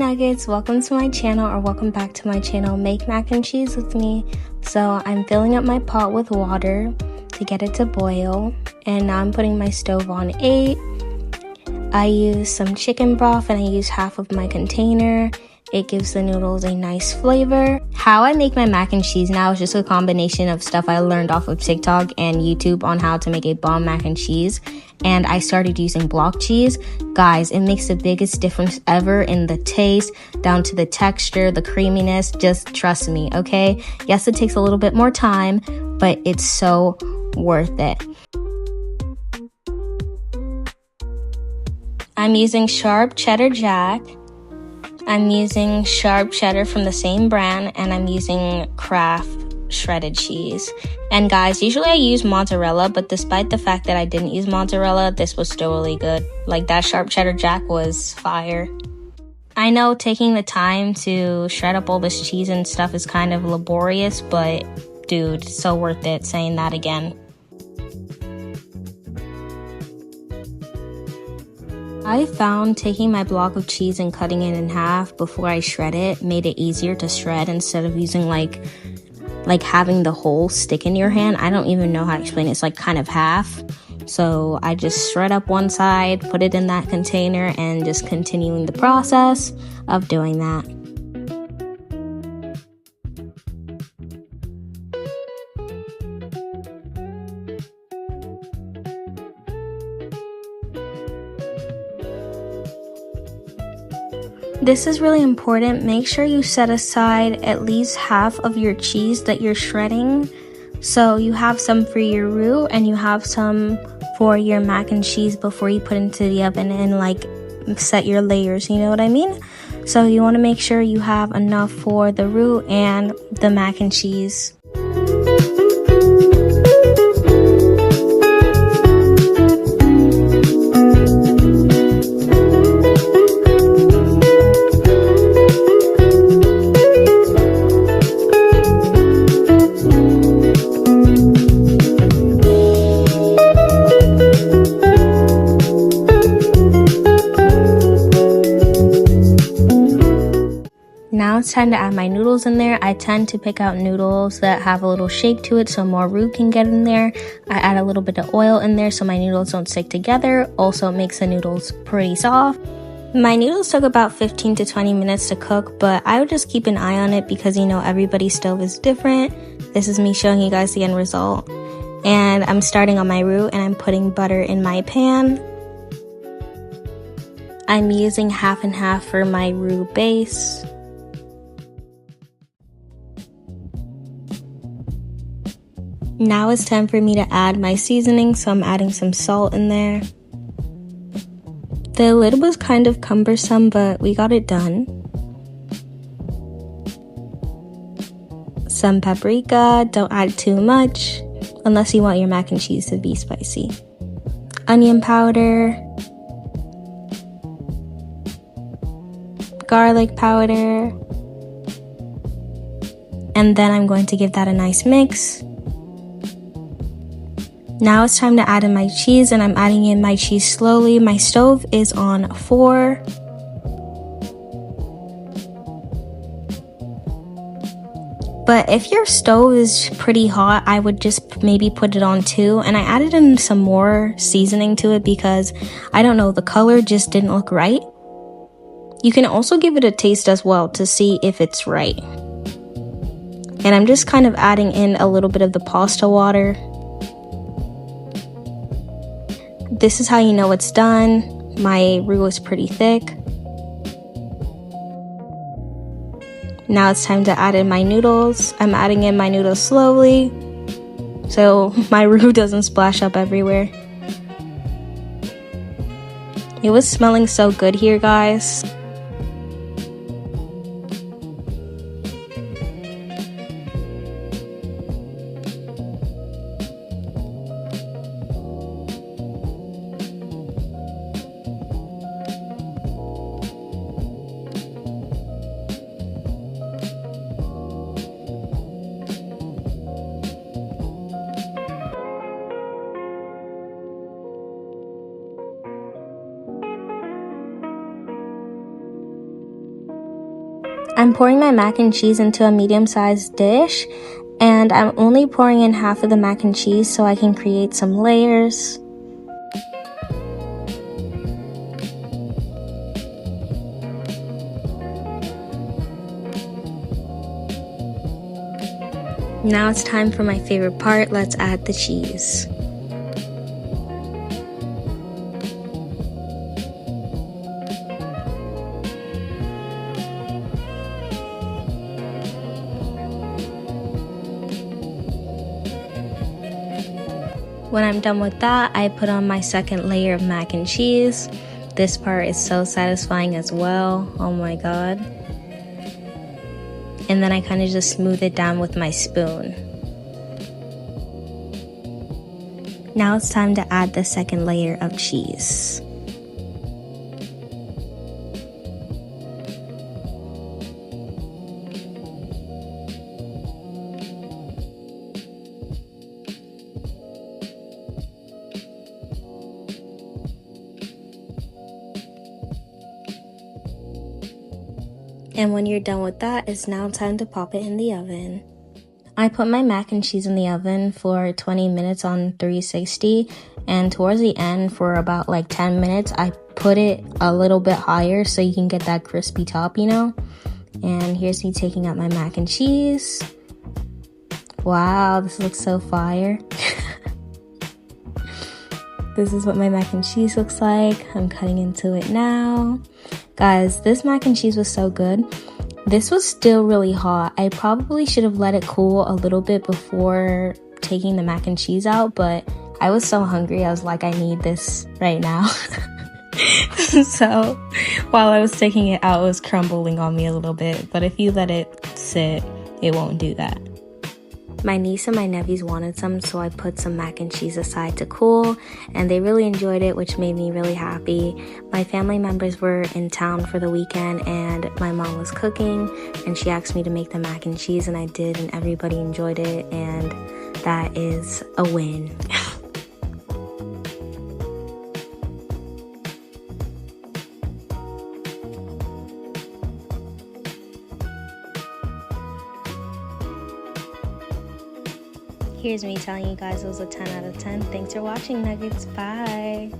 nuggets, welcome to my channel, or welcome back to my channel, Make Mac and Cheese with me. So I'm filling up my pot with water to get it to boil, and now I'm putting my stove on 8. I use some chicken broth and I use half of my container. It gives the noodles a nice flavor. How I make my mac and cheese now is just a combination of stuff I learned off of TikTok and YouTube on how to make a bomb mac and cheese. And I started using block cheese. Guys, it makes the biggest difference ever in the taste, down to the texture, the creaminess. Just trust me, okay? Yes, it takes a little bit more time, but it's so worth it. I'm using sharp cheddar jack. I'm using sharp cheddar from the same brand, and I'm using Kraft shredded cheese. And guys, usually I use mozzarella, but despite the fact that I didn't use mozzarella, this was still really good. Like, that sharp cheddar jack was fire. I know taking the time to shred up all this cheese and stuff is kind of laborious, but dude, so worth it, saying that again. I found taking my block of cheese and cutting it in half before I shred it made it easier to shred instead of using like having the whole stick in your hand. I don't even know how to explain it. It's like kind of half. So I just shred up one side, put it in that container, and just continuing the process of doing that. This is really important. Make sure you set aside at least half of your cheese that you're shredding. So you have some for your roux and you have some for your mac and cheese before you put it into the oven and like set your layers, you know what I mean? So you want to make sure you have enough for the roux and the mac and cheese. Now it's time to add my noodles in there. I tend to pick out noodles that have a little shake to it so more roux can get in there. I add a little bit of oil in there so my noodles don't stick together. Also, it makes the noodles pretty soft. My noodles took about 15 to 20 minutes to cook, but I would just keep an eye on it because, you know, everybody's stove is different. This is me showing you guys the end result. And I'm starting on my roux and I'm putting butter in my pan. I'm using half and half for my roux base. Now it's time for me to add my seasoning, so I'm adding some salt in there. The lid was kind of cumbersome, but we got it done. Some paprika, don't add too much, unless you want your mac and cheese to be spicy. Onion powder. Garlic powder. And then I'm going to give that a nice mix. Now it's time to add in my cheese, and I'm adding in my cheese slowly. My stove is on 4. But if your stove is pretty hot, I would just maybe put it on 2. And I added in some more seasoning to it because, I don't know, the color just didn't look right. You can also give it a taste as well to see if it's right. And I'm just kind of adding in a little bit of the pasta water. This is how you know it's done. My roux is pretty thick. Now it's time to add in my noodles. I'm adding in my noodles slowly so my roux doesn't splash up everywhere. It was smelling so good here, guys. I'm pouring my mac and cheese into a medium-sized dish, and I'm only pouring in half of the mac and cheese so I can create some layers. Now it's time for my favorite part. Let's add the cheese. When I'm done with that, I put on my second layer of mac and cheese. This part is so satisfying as well. Oh my god. And then I kind of just smooth it down with my spoon. Now it's time to add the second layer of cheese. And when you're done with that, it's now time to pop it in the oven. I put my mac and cheese in the oven for 20 minutes on 360, and towards the end for about like 10 minutes, I put it a little bit higher so you can get that crispy top, you know? And here's me taking out my mac and cheese. Wow, this looks so fire. This is what my mac and cheese looks like. I'm cutting into it now. Guys, this mac and cheese was so good. This was still really hot. I probably should have let it cool a little bit before taking the mac and cheese out, but I was so hungry. I was like, I need this right now. So while I was taking it out, it was crumbling on me a little bit, but if you let it sit, it won't do that. My niece and my nephews wanted some, so I put some mac and cheese aside to cool, and they really enjoyed it, which made me really happy. My family members were in town for the weekend, and my mom was cooking, and she asked me to make the mac and cheese, and I did, and everybody enjoyed it, and that is a win. Here's me telling you guys it was a 10 out of 10. Thanks for watching, Nuggets. Bye.